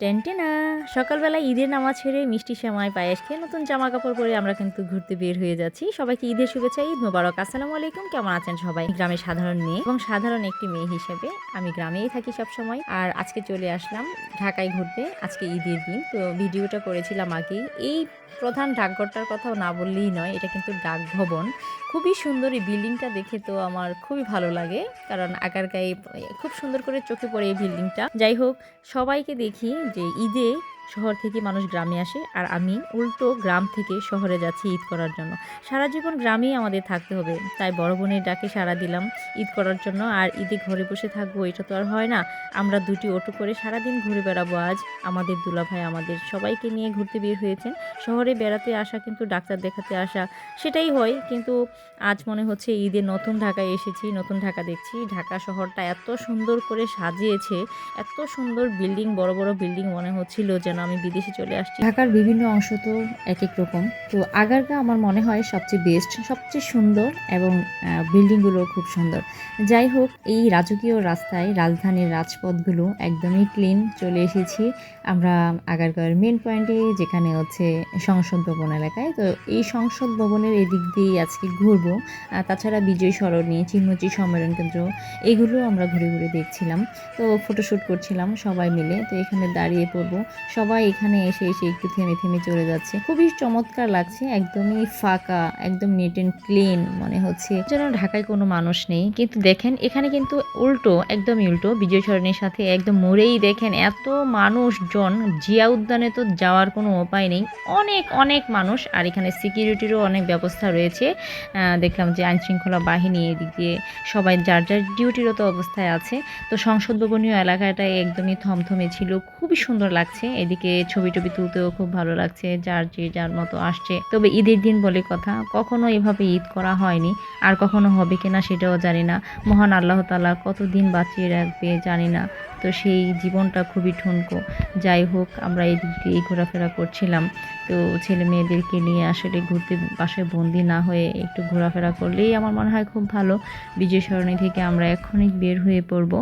টেনটেনা সকালবেলা ঈদের নামাজ ছেড়ে মিষ্টি সেমাই পায়েস খেয়ে নতুন জামা কাপড় পরে আমরা কিন্তু ঘুরতে বের হয়ে যাচ্ছি। সবাইকে ঈদের শুভেচ্ছা, ঈদ মোবারক। আসসালামু আলাইকুম, কেমন আছেন সবাই? গ্রামের সাধারণ মেয়ে এবং সাধারণ একটি মেয়ে হিসেবে আমি গ্রামেই থাকি সব সময়। আর আজকে চলে আসলাম ঢাকায় ঘুরতে। আজকে ঈদের দিন, তো ভিডিওটা করেছিলাম আগেই। এই প্রধান ডাকঘরটার কথাও না বললেই নয়, এটা কিন্তু ডাক ভবন। খুবই সুন্দর এই বিল্ডিংটা দেখে তো আমার খুবই ভালো লাগে, কারণ আগারগাঁয়ে খুব সুন্দর করে চোখে পড়ে এই বিল্ডিংটা। যাই হোক, সবাইকে দেখি যে ঈদে শহর থেকে মানুষ গ্রামে আসে, আর আমি উল্টো গ্রাম থেকে শহরে যাচ্ছি ঈদ করার জন্য। সারা জীবন গ্রামেই আমাদের থাকতে হবে, তাই বড় বোনের ডাকে সাড়া দিলাম ঈদ করার জন্য। আর ঈদে ঘরে বসে থাকবো এটা তো আর হয় না। আমরা দুটি অটো করে সারাদিন ঘুরে বেড়াবো। আজ আমাদের দুলাভাই আমাদের সবাইকে নিয়ে ঘুরতে বের হয়েছেন। শহরে বেড়াতে আসা কিন্তু ডাক্তার দেখাতে আসা, সেটাই হয়। কিন্তু আজ মনে হচ্ছে ঈদে নতুন ঢাকায় এসেছি, নতুন ঢাকা দেখছি। ঢাকা শহরটা এত সুন্দর করে সাজিয়েছে, এত সুন্দর বিল্ডিং, বড় বড় বিল্ডিং, মনে হচ্ছিল যেন আমি বিদেশে চলে আসছি। ঢাকার বিভিন্ন অংশ তো এক এক রকম, তো আগারগাঁও আমার মনে হয় সবচেয়ে বেস্ট, সবচেয়ে সুন্দর, এবং বিল্ডিংগুলো খুব সুন্দর। যাই হোক, এই রাজকীয় রাস্তায় রাজধানীর রাজপথগুলো একদমই ক্লিন। চলে এসেছি আমরা আগারগাঁওয়ের মেন পয়েন্টে, যেখানে হচ্ছে সংসদ ভবন এলাকায়। তো এই সংসদ ভবনের এদিক দিয়েই আজকে ঘুরবো। তাছাড়া বিজয় সরণি, চিনমোচি সম্মেলন কেন্দ্র, এগুলো আমরা ঘুরে ঘুরে দেখছিলাম। তো ফটোশ্যুট করছিলাম সবাই মিলে। তো এখানে দাঁড়িয়ে পড়বো, সবাই এখানে এসে এসে একটু থেমে থেমে চলে যাচ্ছে। খুবই চমৎকার লাগছে, একদমই ফাঁকা, একদম নিট অ্যান্ড ক্লিন মনে হচ্ছে যেন ঢাকায় কোনো মানুষ নেই। কিন্তু দেখেন এখানে কিন্তু উল্টো, একদমই উল্টো। বিজয় সরণির সাথে একদম মোড়েই দেখেন এত মানুষজন, জিয়া উদ্যানে তো যাওয়ার কোনো উপায় নেই, অনেক অনেক মানুষ। আর এখানে সিকিউরিটিরও অনেক ব্যবস্থা রয়েছে। দেখলাম যে আইনশৃঙ্খলা বাহিনী এদিক দিয়ে সবাই যার যার ডিউটিরত অবস্থায় আছে। তো সংসদ ভবনীয় এলাকাটা একদমই থমথমে ছিল, খুবই সুন্দর লাগছে। এদিকে ছবি টবি তুলতেও খুব ভালো লাগছে, যার যে যার মতো আসছে। তবে ঈদের দিন বলে কথা, কখনো এভাবে ঈদ করা হয়নি, আর কখনো হবে কিনা সেটাও জানি না। মহান আল্লাহ তাআলা কতদিন বাঁচিয়ে রাখবে জানি না। তো সেই জীবনটা খুবই ঠুনকো। যাই হোক, আমরা এদিক দিয়ে ঘোরাফেরা করছিলাম। তো ছেলে মেয়েদেরকে নিয়ে আসলে ঘুরতে, বাসায় বন্দি না হয়ে একটু ঘোরাফেরা করলেই আমার মনে হয় খুব ভালো। বিজয় সরণি থেকে আমরা এখনই বের হয়ে পড়ব।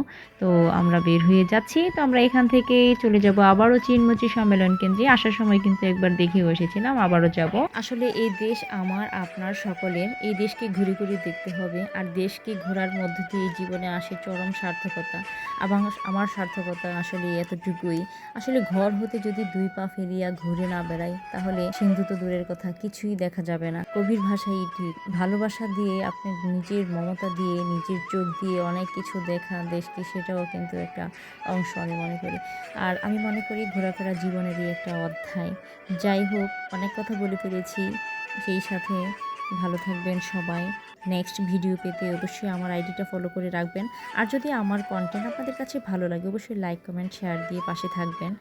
তো আমরা বের হয়ে যাচ্ছি। তো আমরা এখান থেকে চলে যাব আবারও চিনমোচি সম্মেলন কেন্দ্রে। আসার সময় কিন্তু একবার দেখেও এসেছিলাম, আবারও যাব। আসলে এই দেশ আমার, আপনার, সকলের। এই দেশকে ঘুরে ঘুরে দেখতে হবে, আর দেশকে ঘোরার মধ্য দিয়ে জীবনে আসে চরম সার্থকতা। এবং আমার সার্থকতা আসলে এতটুকুই। আসলে ঘর হতে যদি দুই পা ফেলিয়া ঘুরে না বেড়াই, তাহলে সিন্ধু তো দূরের কথা, কিছুই দেখা যাবে না। কবির ভাষাই ঠিক, ভালোবাসা দিয়ে, আপনি নিজের মমতা দিয়ে, নিজের চোখ দিয়ে অনেক কিছু দেখা দেশকে, সেটাও কিন্তু একটা অংশ আমি মনে করি। আর আমি মনে করি ঘোরাফেরা জীবনেরই একটা অধ্যায়। যাই হোক, অনেক কথা বলে ফেলেছি। সেই সাথে ভালো থাকবেন সবাই। নেক্সট ভিডিও পেতে অবশ্যই আমার আইডিটা ফলো করে রাখবেন। আর যদি আমার কন্টেন্ট আপনাদের কাছে ভালো লাগে, অবশ্যই লাইক, কমেন্ট, শেয়ার দিয়ে পাশে থাকবেন।